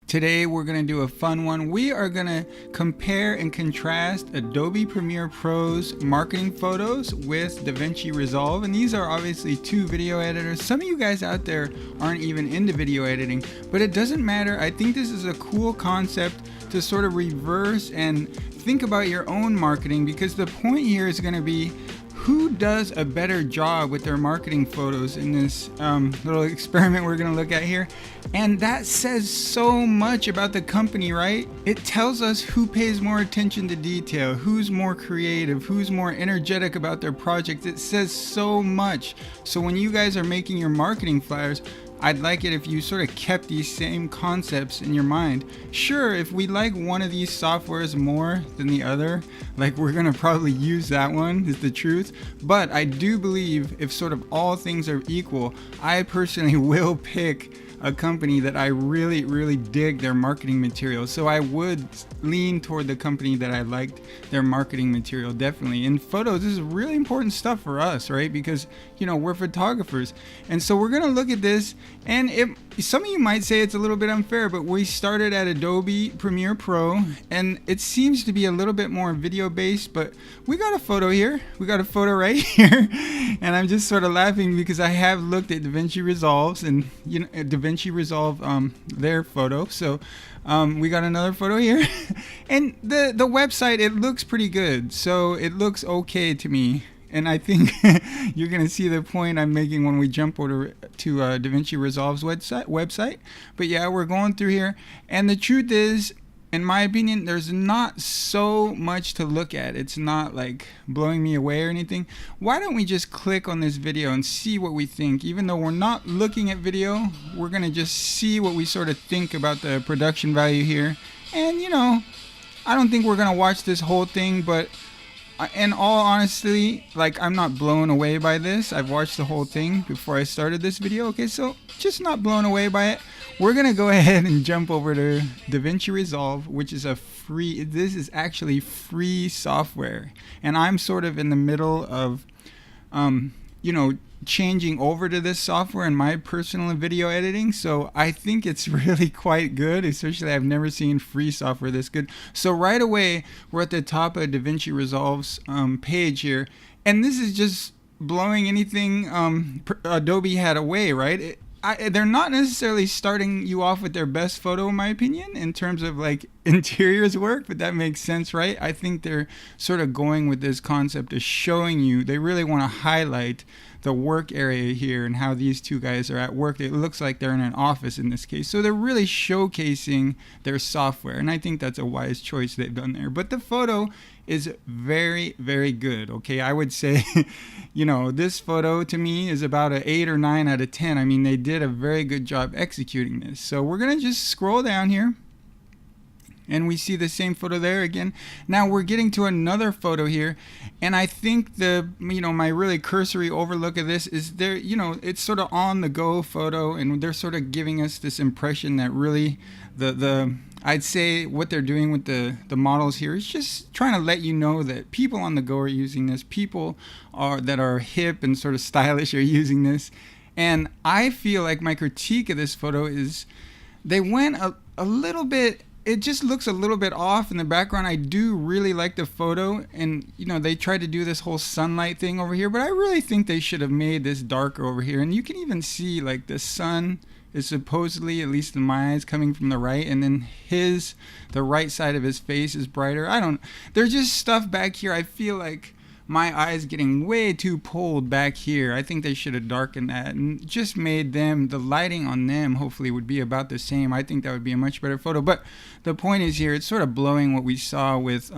Today we're going to do a fun one. We are going to compare and contrast Adobe Premiere Pro's marketing photos with Davinci Resolve. And these are obviously two video editors. Some of you guys out there aren't even into video editing, but it doesn't matter. I think this is a cool concept to sort of reverse and think about your own marketing, because the point here is going to be who does a better job with their marketing photos in this little experiment we're going to look at here. And that says so much about the company, right? It tells us who pays more attention to detail, who's more creative, who's more energetic about their project. It says so much. So when you guys are making your marketing flyers, I'd like it if you sort of kept these same concepts in your mind. Sure, if we like one of these softwares more than the other, like we're gonna probably use that one, is the truth. But I do believe if sort of all things are equal, I personally will pick a company that I really dig their marketing material. So I would lean toward the company that I liked their marketing material, definitely. In photos, this is really important stuff for us, right? Because, you know, we're photographers. And so we're gonna look at this, and some of you might say it's a little bit unfair, but we started at Adobe Premiere Pro, and it seems to be a little bit more video based, but we got a photo here. We got a photo right here. And I'm just sort of laughing because I have looked at Davinci Resolves, and you know, Davinci Resolve their photo. So we got another photo here. And the website, it looks pretty good. So it looks okay to me. And I think you're going to see the point I'm making when we jump over to Davinci Resolve's website. But yeah, we're going through here. And the truth is, in my opinion, there's not so much to look at. It's not like blowing me away or anything. Why don't we just click on this video and see what we think? Even though we're not looking at video, we're going to just see what we sort of think about the production value here. And, you know, I don't think we're going to watch this whole thing, but in all honesty, like, I'm not blown away by this. I've watched the whole thing before I started this video. Okay, so just not blown away by it. We're gonna go ahead and jump over to Davinci Resolve, which is this is actually free software. And I'm sort of in the middle of, you know, changing over to this software in my personal video editing. So I think it's really quite good, especially I've never seen free software this good. So right away, we're at the top of Davinci Resolve's page here. And this is just blowing anything Adobe had away, right? They're not necessarily starting you off with their best photo, in my opinion, in terms of like interiors work, but that makes sense, right? I think they're sort of going with this concept of showing you, they really want to highlight the work area here and how these two guys are at work. It looks like they're in an office in this case. So they're really showcasing their software, and I think that's a wise choice they've done there. But the photo is very good. Okay, I would say, you know, this photo to me is about an 8 or 9 out of 10. I mean, they did a very good job executing this. So we're gonna just scroll down here, and we see the same photo there again. Now we're getting to another photo here, and I think my really cursory overlook of this is there, you know, it's sort of on the go photo, and they're sort of giving us this impression that really I'd say what they're doing with the models here is just trying to let you know that people on the go are using this. People that are hip and sort of stylish are using this. And I feel like my critique of this photo is they went a little bit, it just looks a little bit off in the background. I do really like the photo, and you know, they tried to do this whole sunlight thing over here, but I really think they should have made this darker over here. And you can even see like the sun is supposedly, at least in my eyes, coming from the right, and then the right side of his face is brighter. There's just stuff back here. I feel like my eyes getting way too pulled back here. I think they should have darkened that and just made the lighting on them hopefully would be about the same. I think that would be a much better photo. But the point is here, it's sort of blowing what we saw with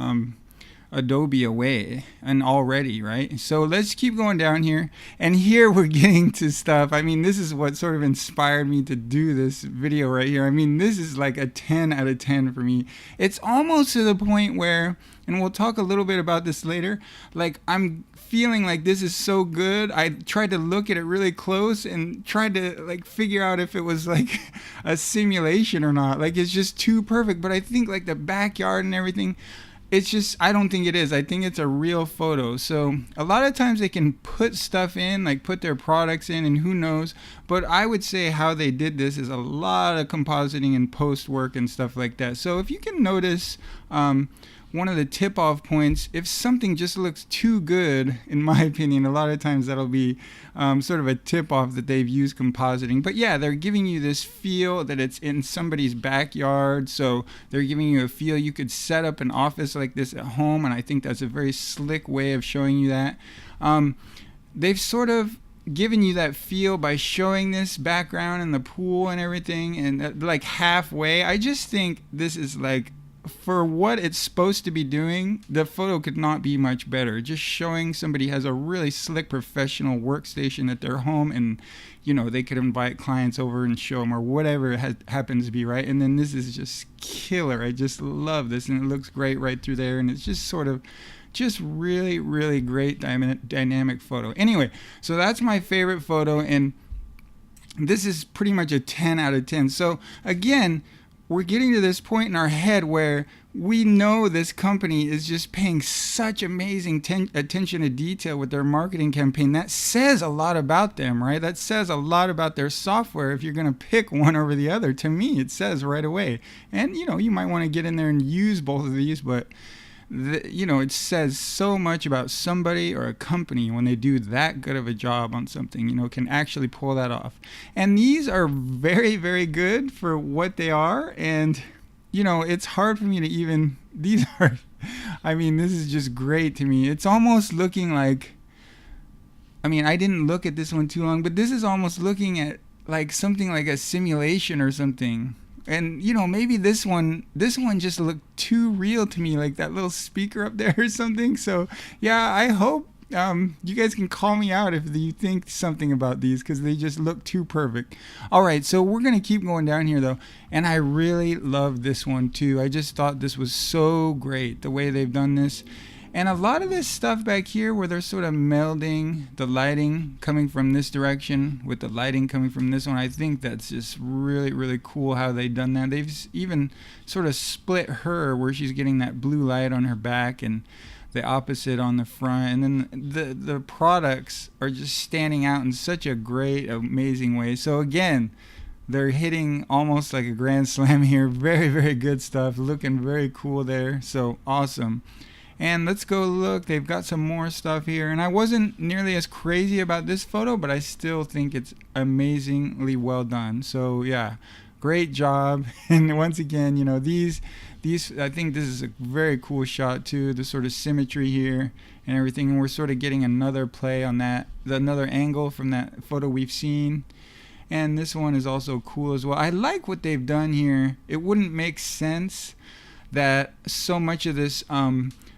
Adobe away and already, right? So let's keep going down here, and here we're getting to stuff. I mean, this is what sort of inspired me to do this video right here. I mean, this is like a 10 out of 10 for me. It's almost to the point where, and we'll talk a little bit about this later, like I'm feeling like this is so good. I tried to look at it really close and tried to like figure out if it was like a simulation or not. Like, it's just too perfect. But I think like the backyard and everything, it's just, I don't think it is. I think it's a real photo. So a lot of times they can put stuff in, like put their products in, and who knows. But I would say how they did this is a lot of compositing and post work and stuff like that. So if you can notice, one of the tip-off points, if something just looks too good, in my opinion, a lot of times that'll be sort of a tip-off that they've used compositing. But yeah, they're giving you this feel that it's in somebody's backyard. So they're giving you a feel you could set up an office like this at home, and I think that's a very slick way of showing you that. They've sort of given you that feel by showing this background and the pool and everything, and like halfway. I just think this is like, for what it's supposed to be doing, the photo could not be much better. Just showing somebody has a really slick professional workstation at their home, and you know, they could invite clients over and show them, or whatever it happens to be, right? And then this is just killer. I just love this, and it looks great right through there, and it's just sort of just really, really great dynamic photo. Anyway, so that's my favorite photo, and this is pretty much a 10 out of 10. So again, we're getting to this point in our head where we know this company is just paying such amazing attention to detail with their marketing campaign. That says a lot about them, right? That says a lot about their software if you're going to pick one over the other. To me, it says right away. And, you know, you might want to get in there and use both of these, but you know, it says so much about somebody or a company when they do that good of a job on something, you know, can actually pull that off. And these are very, very good for what they are. And, you know, it's hard for me to even, these are, I mean, this is just great to me. It's almost looking like, I mean, I didn't look at this one too long, but this is almost looking at like something like a simulation or something. And, you know, maybe this one just looked too real to me, like that little speaker up there or something. So, yeah, I hope you guys can call me out if you think something about these, because they just look too perfect. All right, so we're going to keep going down here, though. And I really love this one, too. I just thought this was so great, the way they've done this. And a lot of this stuff back here where they're sort of melding the lighting coming from this direction with the lighting coming from this one, I think that's just really, really cool how they've done that. They've even sort of split her where she's getting that blue light on her back and the opposite on the front. And then the products are just standing out in such a great, amazing way. So again, they're hitting almost like a grand slam here. Very, very good stuff. Looking very cool there. So awesome. And let's go look. They've got some more stuff here. And I wasn't nearly as crazy about this photo, but I still think it's amazingly well done. So yeah, great job. And once again, you know, these I think this is a very cool shot too. The sort of symmetry here and everything. And we're sort of getting another play on that, another angle from that photo we've seen. And this one is also cool as well. I like what they've done here. It wouldn't make sense that so much of this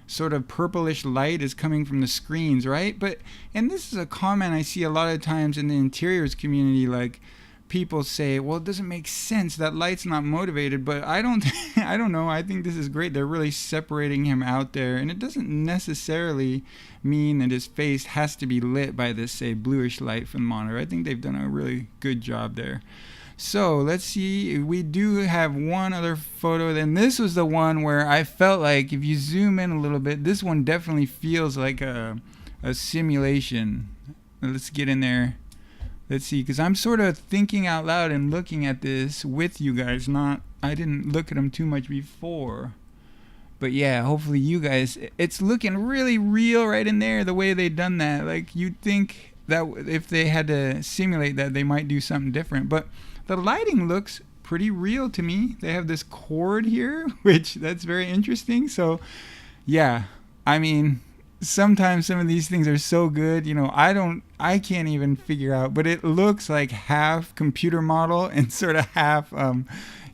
sort of purplish light is coming from the screens, right? And this is a comment I see a lot of times in the interiors community, like people say, well, it doesn't make sense, that light's not motivated. But I don't know, I think this is great. They're really separating him out there, and it doesn't necessarily mean that his face has to be lit by this, say, bluish light from the monitor. I think they've done a really good job there. So let's see, we do have one other photo. Then this was the one where I felt like if you zoom in a little bit, this one definitely feels like a simulation. Let's get in there. Let's see, because I'm sort of thinking out loud and looking at this with you guys. I didn't look at them too much before. But yeah, hopefully you guys, it's looking really real right in there, the way they've done that. Like you'd think that if they had to simulate that, they might do something different. But the lighting looks pretty real to me. They have this cord here, which that's very interesting. So yeah, I mean, sometimes some of these things are so good, you know, I can't even figure out, but it looks like half computer model and sort of half,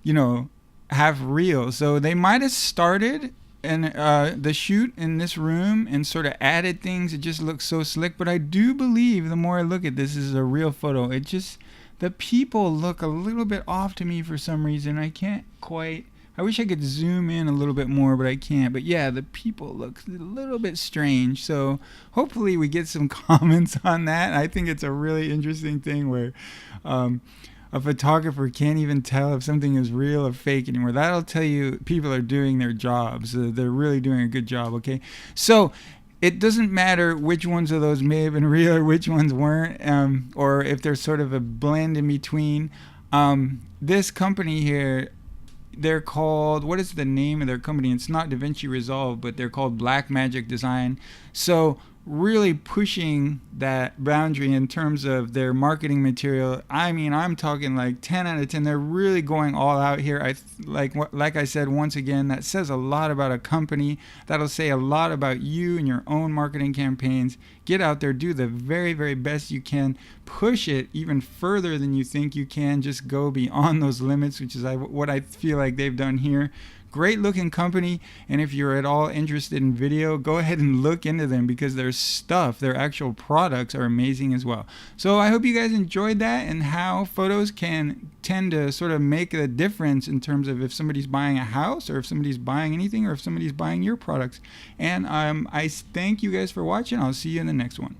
you know, half real. So they might have started the shoot in this room and sort of added things. It just looks so slick. But I do believe the more I look at this is a real photo. It just, the people look a little bit off to me for some reason. I can't quite, I wish I could zoom in a little bit more, but I can't. But yeah, the people look a little bit strange. So hopefully we get some comments on that. I think it's a really interesting thing where a photographer can't even tell if something is real or fake anymore. That'll tell you people are doing their jobs. They're really doing a good job, okay? So it doesn't matter which ones of those may have been real or which ones weren't, or if there's sort of a blend in between. This company here, they're called, what is the name of their company? It's not Davinci Resolve, but they're called Blackmagic Design. So really pushing that boundary in terms of their marketing material. I mean, I'm talking like 10 out of 10. They're really going all out here. Like I said, once again, that says a lot about a company. That'll say a lot about you and your own marketing campaigns. Get out there, do the very, very best you can. Push it even further than you think you can. Just go beyond those limits, which is what I feel like they've done here. Great looking company, and if you're at all interested in video, go ahead and look into them, because their stuff, their actual products, are amazing as well. So I hope you guys enjoyed that, and how photos can tend to sort of make a difference in terms of if somebody's buying a house, or if somebody's buying anything, or if somebody's buying your products. And I thank you guys for watching. I'll see you in the next one.